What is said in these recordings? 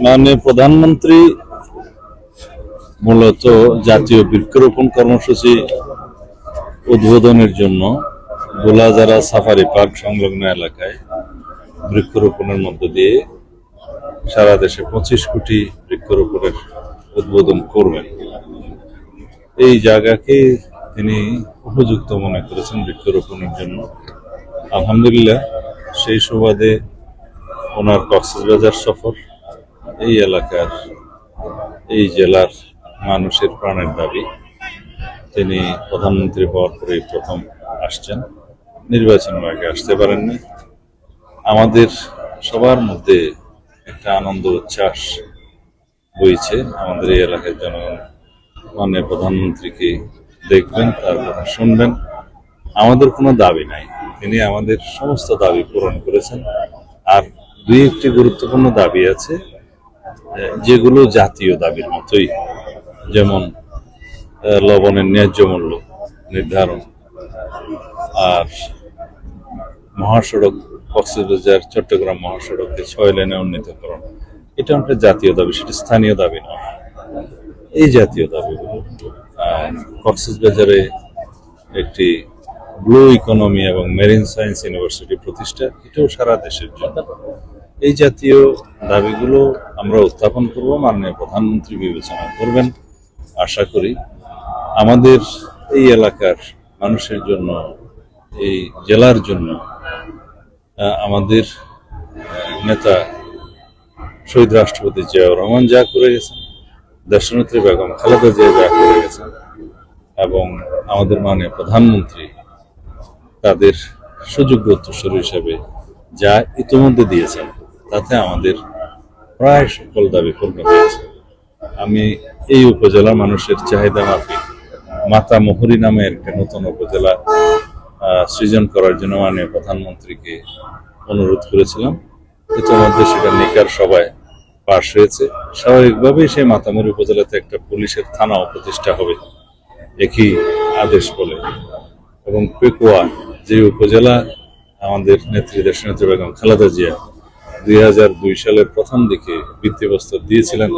মাননীয় প্রধানমন্ত্রী মূলত জাতীয় বৃক্ষরোপণ কর্মসূচি উদ্বোধনের জন্য গোলাজারা সাফারি পার্ক সংলগ্ন এলাকায় বৃক্ষরোপণের মধ্য দিয়ে সারা দেশে 25 কোটি বৃক্ষরোপণের উদ্বোধন করবেন। এই জায়গাকে তিনি উপযুক্ত মনে করেছেন বৃক্ষরোপণের জন্য। আলহামদুলিল্লাহ, সেই সুবাদে ওনার কক্সবাজার সফর এই এলাকার, এই জেলার মানুষের প্রাণের দাবি। তিনি প্রধানমন্ত্রী হওয়ার পরেই প্রথম আসছেন, নির্বাচনের আগে আসতে পারেননি। আমাদের সবার মধ্যে একটা আনন্দ উচ্ছ্বাস বইছে। আমাদের এই এলাকার জনগণ মাননীয় প্রধানমন্ত্রীকে দেখবেন, তার কথা শুনবেন। আমাদের কোনো দাবি নাই, তিনি আমাদের সমস্ত দাবি পূরণ করেছেন। আর দুই একটি গুরুত্বপূর্ণ দাবি আছে যেগুলো জাতীয় দাবির মতোই, যেমন লবণের ন্যায্য মূল্য নির্ধারণ, আর মহাসড়ক কক্সবাজার চট্টগ্রাম মহাসড়ককে 6 লেনে উন্নীতকরণ। এটা একটা জাতীয় দাবি, সেটা স্থানীয় দাবি নয়। এই জাতীয় দাবিগুলো কক্সবাজারে একটি ব্লু ইকোনমি এবং মেরিন সায়েন্স ইউনিভার্সিটি প্রতিষ্ঠা, এটাও সারা দেশের জন্য। এই জাতীয় দাবিগুলো আমরা উত্থাপন করব, মাননীয় প্রধানমন্ত্রী বিবেচনা করবেন আশা করি। আমাদের এই এলাকার মানুষের জন্য, এই জেলার জন্য আমাদের নেতা শহীদ রাষ্ট্রপতি জিয়াউর রহমান যা করে গেছেন, দেশনেত্রী বেগম খালেদা জিয়া যা করে গেছেন, এবং আমাদের মাননীয় প্রধানমন্ত্রী তাদের সুযোগ্য উত্তরসূরি হিসেবে যা ইতিমধ্যে দিয়েছেন, তাতে আমাদের প্রায় সকল দাবি পূর্ণ হয়েছে। আমি এই উপজেলার মানুষের চাহিদা মাফিক মাতামুহুরী নামে একটা নতুন উপজেলা সৃজন করার জন্য মাননীয় প্রধানমন্ত্রীকে অনুরোধ করেছিলাম। ইতিমধ্যে সেটা নিকার সভায় পাশ হয়েছে। স্বাভাবিকভাবেই সেই মাতামুহুরী উপজেলাতে একটা পুলিশের থানাও প্রতিষ্ঠা হবে, একই আদেশ বলে। এবং পেকুয়া, যে উপজেলা আমাদের নেত্রী দেশনেত্রী বেগম খালেদা জিয়া 2002 সালের প্রথম দিকে ভিত্তিপ্রস্তর দিয়েছিলেন,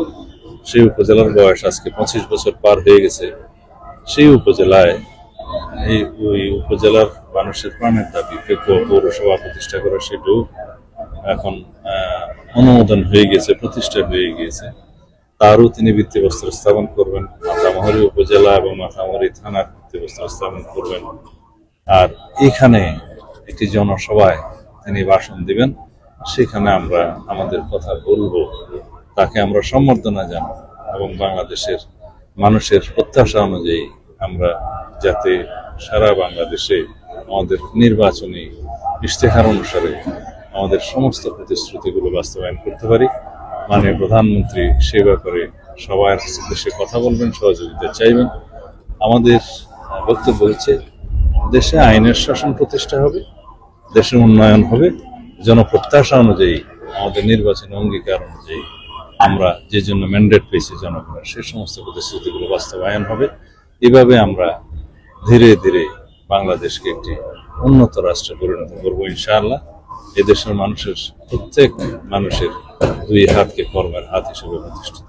সেই উপজেলার বয়স আজকে 25 বছর পার হয়ে গেছে। সেই উপজেলায় ওই উপজেলার মানুষের প্রাণের দাবি পেকুয়া পৌরসভা প্রতিষ্ঠা করা, সেটাও এখন অনুমোদন হয়ে গেছে, প্রতিষ্ঠা হয়ে গিয়েছে। তারও তিনি ভিত্তিপ্রস্তর স্থাপন করবেন। মাতামুহুরী উপজেলা এবং মাতামুহুরী থানার ভিত্তিপ্রস্তর স্থাপন করবেন। আর এখানে একটি জনসভায় তিনি ভাষণ দিবেন, সেখানে আমরা আমাদের কথা বলবো, তাকে আমরা সম্বর্ধনা জানাবো এবং বাংলাদেশের মানুষের প্রত্যাশা অনুযায়ী আমরা যাতে সারা বাংলাদেশে আমাদের নির্বাচনী ইশতেহার অনুসারে আমাদের সমস্ত প্রতিশ্রুতিগুলো বাস্তবায়ন করতে পারি। মাননীয় প্রধানমন্ত্রী সে ব্যাপারে সবার উদ্দেশ্যে কথা বলবেন, সহযোগিতা চাইবেন। আমাদের বক্তব্য হচ্ছে, দেশে আইনের শাসন প্রতিষ্ঠা হবে, দেশের উন্নয়ন হবে, জনপ্রত্যাশা অনুযায়ী, আমাদের নির্বাচনী অঙ্গীকার অনুযায়ী আমরা যে জন্য ম্যান্ডেট পেয়েছি জনগণের, সেই সমস্ত প্রতিশ্রুতিগুলো বাস্তবায়ন হবে। এভাবে আমরা ধীরে ধীরে বাংলাদেশকে একটি উন্নত রাষ্ট্রে পরিণত করবো ইনশাআল্লাহ। এদেশের মানুষের প্রত্যেক মানুষের দুই হাতকে কর্মের হাত হিসেবে প্রতিষ্ঠিত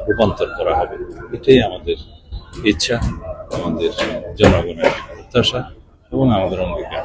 রূপান্তর করা হবে। এটাই আমাদের ইচ্ছা, আমাদের জনগণের প্রত্যাশা এবং আমাদের অঙ্গীকার।